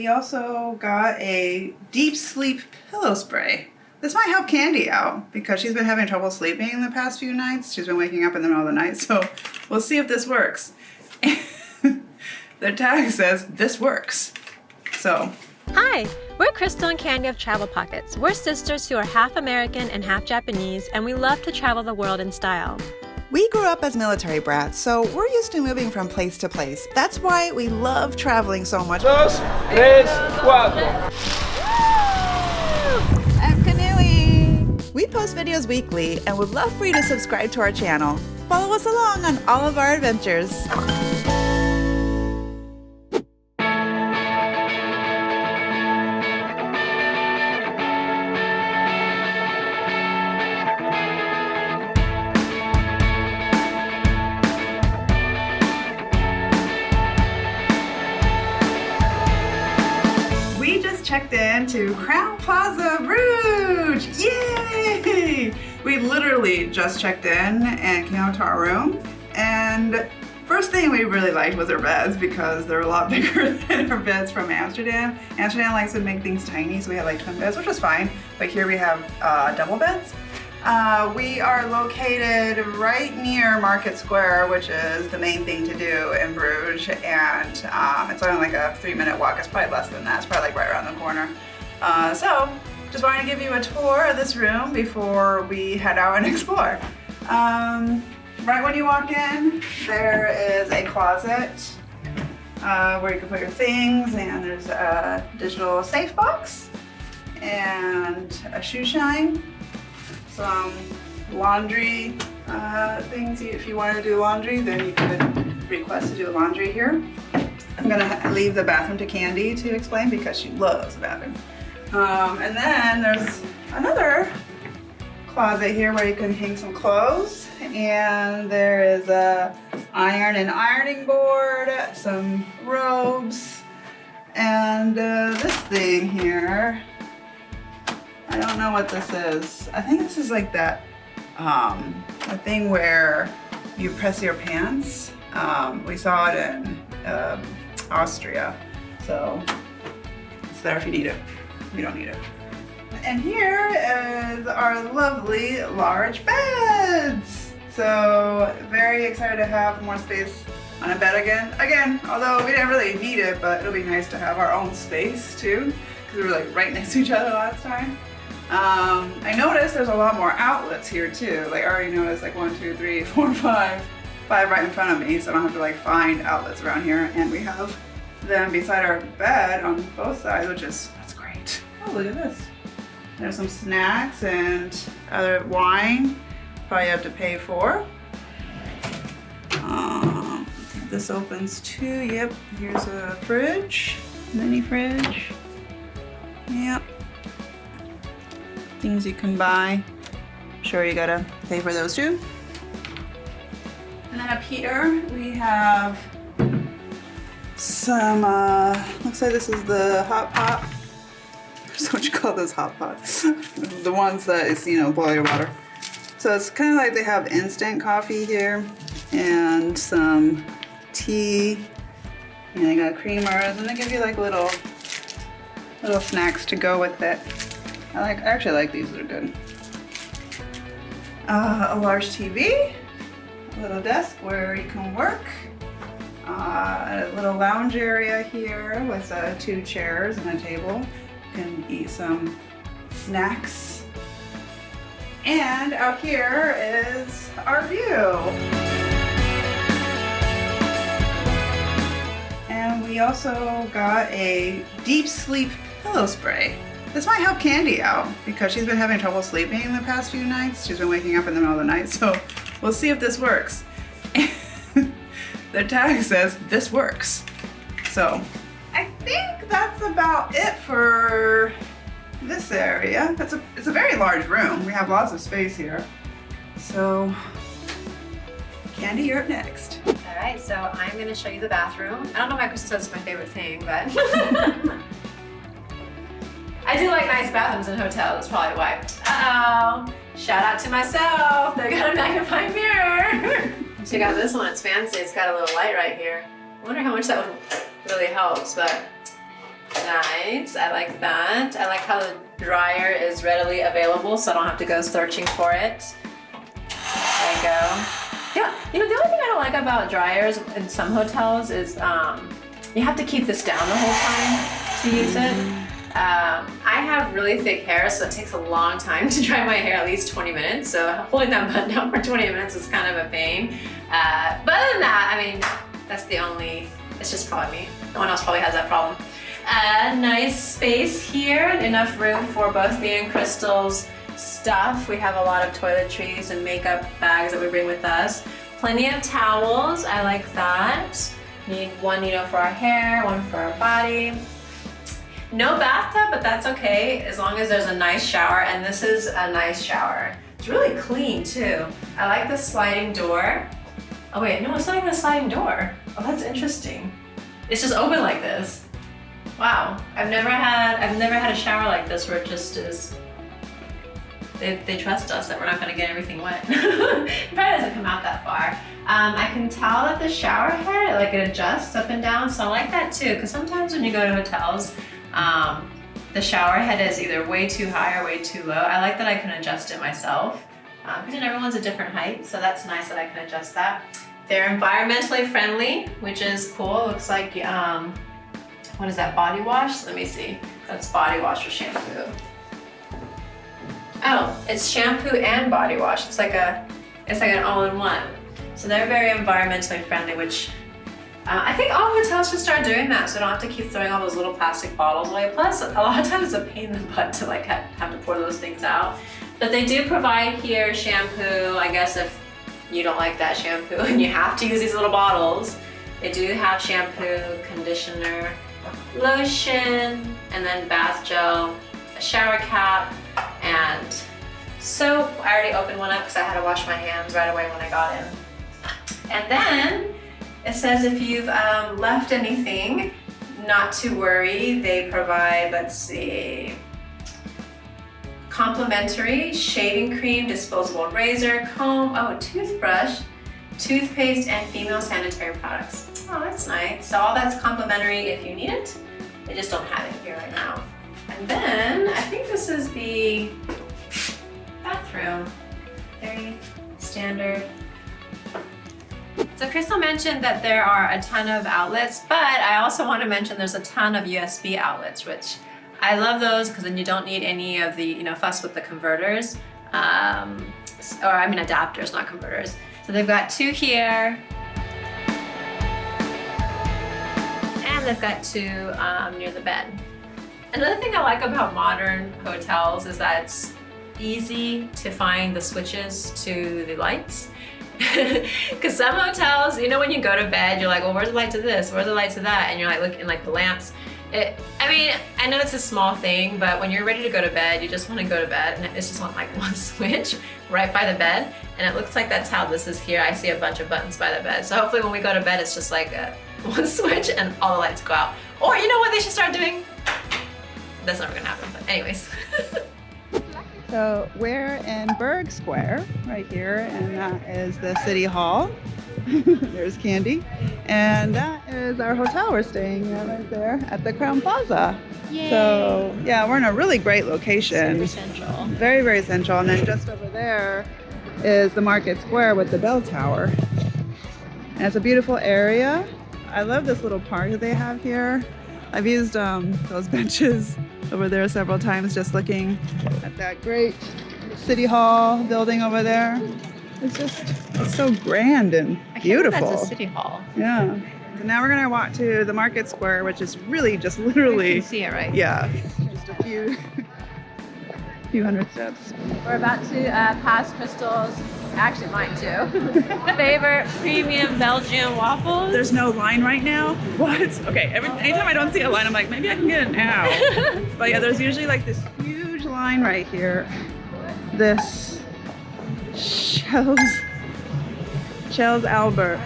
we also got a deep sleep pillow spray. This might help Candy out because she's been having trouble sleeping in the past few nights. She's been waking up in the middle of the night, so we'll see if this works. The tag says this works. So. Hi, we're Crystal and Candy of Travel Pockets. We're sisters who are half American and half Japanese, and we love to travel the world in style. We grew up as military brats, so we're used to moving from place to place. That's why we love traveling so much. Dos, tres, cuatro. I'm canoeing! We post videos weekly and would love for you to subscribe to our channel. Follow us along on all of our adventures. Checked in to Crowne Plaza Brugge! Yay! We literally just checked in and came out to our room, and first thing we really liked was our beds because they're a lot bigger than our beds from Amsterdam. Amsterdam likes to make things tiny, so we have like twin beds, which is fine, but here we have double beds. We are located right near Markt Square, which is the main thing to do in Bruges, and it's only like a 3-minute walk. It's probably less than that. It's probably like right around the corner. So just wanted to give you a tour of this room before we head out and explore. Right when you walk in, there is a closet where you can put your things, and there's a digital safe box and a shoe shine. Some laundry things. If you want to do laundry, then you could request to do laundry here. I'm gonna leave the bathroom to Candy to explain because she loves the bathroom. And then there's another closet here where you can hang some clothes, and there is a iron and ironing board, some robes, and this thing here. I don't know what this is. I think this is like that a thing where you press your pants. We saw it in Austria, so it's there if you need it. You don't need it. And here is our lovely large beds. So very excited to have more space on a bed again, although we didn't really need it, but it'll be nice to have our own space too, because we were like right next to each other last time. I noticed there's a lot more outlets here too. Like I already noticed like 1, 2, 3, 4, 5 right in front of me, so I don't have to like find outlets around here. And we have them beside our bed on both sides, that's great. Oh, look at this. There's some snacks and other wine, probably have to pay for. This opens too, yep. Here's a fridge, mini fridge. Yep. Things you can buy. Sure, you gotta pay for those too. And then up here we have some, looks like this is the hot pot. That's what you call those hot pots. The ones that is, boil your water. So it's kind of like they have instant coffee here and some tea, and they got creamers, and they give you like little snacks to go with it. I actually like these, they're good. A large TV, a little desk where you can work, a little lounge area here with 2 chairs and a table. You can eat some snacks. And out here is our view. And we also got a deep sleep pillow spray. This might help Candy out because she's been having trouble sleeping in the past few nights. She's been waking up in the middle of the night, so we'll see if this works. The tag says this works. So I think that's about it for this area. It's a very large room. We have lots of space here. So Candy, you're up next. All right, so I'm gonna show you the bathroom. I don't know why Crystal says it's my favorite thing, but I do like nice bathrooms in hotels, that's probably why. Uh-oh, shout out to myself. They got a magnifying mirror. Check out this one, it's fancy. It's got a little light right here. I wonder how much that one really helps, but nice. I like that. I like how the dryer is readily available, so I don't have to go searching for it. There you go. Yeah, you know, the only thing I don't like about dryers in some hotels is you have to keep this down the whole time to use it. I have really thick hair, so it takes a long time to dry my hair, at least 20 minutes. So holding that button down for 20 minutes is kind of a pain. But other than that, I mean, that's the only, it's just probably me. No one else probably has that problem. Nice space here, enough room for both me and Crystal's stuff. We have a lot of toiletries and makeup bags that we bring with us. Plenty of towels, I like that. Need one, you know, for our hair, one for our body. No bathtub, but that's okay, as long as there's a nice shower, and this is a nice shower. It's really clean too. I like the sliding door. Oh wait, no, it's not even a sliding door. Oh, that's interesting. It's just open like this. Wow, I've never had a shower like this where it just is. They trust us that we're not gonna get everything wet. It probably doesn't come out that far. I can tell that the shower head, like it adjusts up and down, so I like that too, because sometimes when you go to hotels, the shower head is either way too high or way too low. I like that I can adjust it myself, because everyone's a different height, so that's nice that I can adjust that. They're environmentally friendly, which is cool. It looks like, what is that, body wash? Let me see. That's body wash or shampoo. Oh, it's shampoo and body wash. It's like an all-in-one. So they're very environmentally friendly, which I think all hotels should start doing that, so I don't have to keep throwing all those little plastic bottles away. Plus, a lot of times it's a pain in the butt to like have to pour those things out. But they do provide here shampoo, I guess if you don't like that shampoo and you have to use these little bottles. They do have shampoo, conditioner, lotion, and then bath gel, a shower cap, and soap. I already opened one up because I had to wash my hands right away when I got in. And then it says if you've left anything, not to worry. They provide, let's see, complimentary shaving cream, disposable razor, comb, oh, toothbrush, toothpaste, and female sanitary products. Oh, that's nice. So all that's complimentary if you need it. They just don't have it here right now. And then I think this is the bathroom. Very standard. So Crystal mentioned that there are a ton of outlets, but I also want to mention there's a ton of USB outlets, which I love those because then you don't need any of the, you know, fuss with the converters. Or I mean adapters, not converters. So they've got two here. And they've got two near the bed. Another thing I like about modern hotels is that it's easy to find the switches to the lights. Because some hotels, you know, when you go to bed, you're like, well, where's the light to this? Where's the light to that? And you're like looking like the lamps. I mean, I know it's a small thing, but when you're ready to go to bed, you just want to go to bed, and it's just on like one switch right by the bed. And it looks like that's how this is here. I see a bunch of buttons by the bed. So hopefully when we go to bed, it's just like one switch and all the lights go out. Or you know what they should start doing? That's never gonna happen, but anyways. So we're in Burg Square right here, and that is the City Hall. There's Candy. And that is our hotel we're staying at right there at the Crowne Plaza. Yay. So yeah, we're in a really great location. Super central. Very, very central. And then just over there is the Markt Square with the bell tower. And it's a beautiful area. I love this little park that they have here. I've used those benches over there several times just looking at that great City Hall building over there. It's so grand and beautiful. That's a City Hall. Yeah. So now we're gonna walk to the Markt Square, which is really just literally. You can see it, right? Yeah, just a few hundred steps. We're about to pass Crystal's, actually mine too, favorite premium Belgian waffles. There's no line right now. What? Okay. Anytime I don't see a line, I'm like, maybe I can get it now. But yeah, there's usually like this huge line right here. This Shells Albert.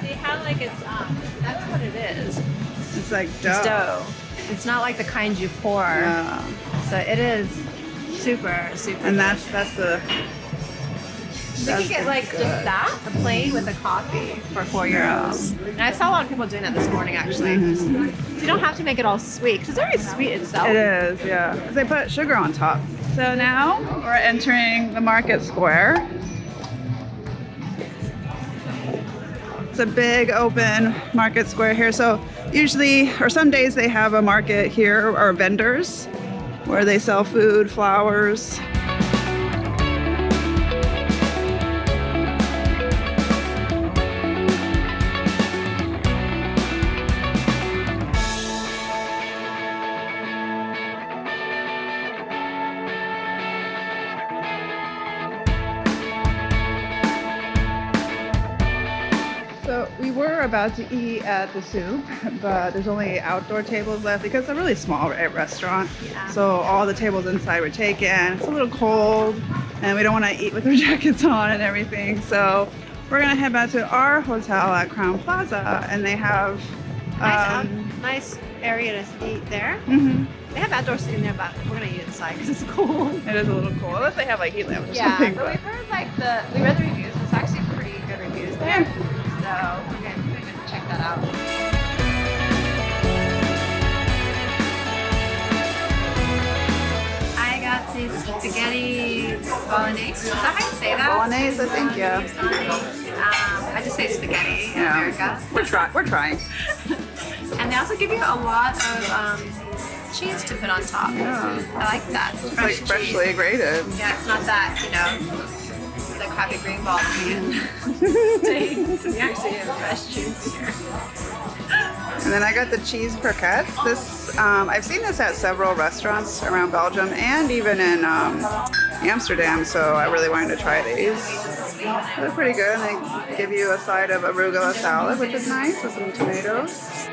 See how like it's that's what it is. It's like dough. It's dough. It's not like the kind you pour. So it is super, super. And that's the You can get like just that, a plain with a coffee for €4. And I saw a lot of people doing that this morning actually. You don't have to make it all sweet because it's already sweet itself. It is, yeah. 'Cause they put sugar on top. So now we're entering the Market Square. It's a big open market square here. So usually, or some days they have a market here or vendors where they sell food, flowers. So we were about to eat at the soup, but there's only outdoor tables left because it's a really small restaurant. Yeah. So all the tables inside were taken. It's a little cold and we don't want to eat with our jackets on and everything. So we're going to head back to our hotel at Crowne Plaza and they have... nice area to eat there. Mhm. They have outdoor seating there, but we're gonna eat inside because it's cold. It is a little cool, unless they have like heat lamps or Yeah, something. but we've heard like we read the reviews. It's actually pretty good reviews there. So we're gonna check that out. I got this spaghetti bolognese. Is that how you say that? Bolognese, I think, yeah. I just say spaghetti in Yeah. America. We're trying. And they also give you a lot of cheese to put on top. Yeah. I like that. It's like freshly grated. Yeah, it's not that, the crappy green ball stains. We actually have fresh cheese here. And then I got the cheese croquettes. This I've seen this at several restaurants around Belgium and even in Amsterdam, so I really wanted to try these. They're pretty good. And they give you a side of arugula salad, which is nice, with some tomatoes.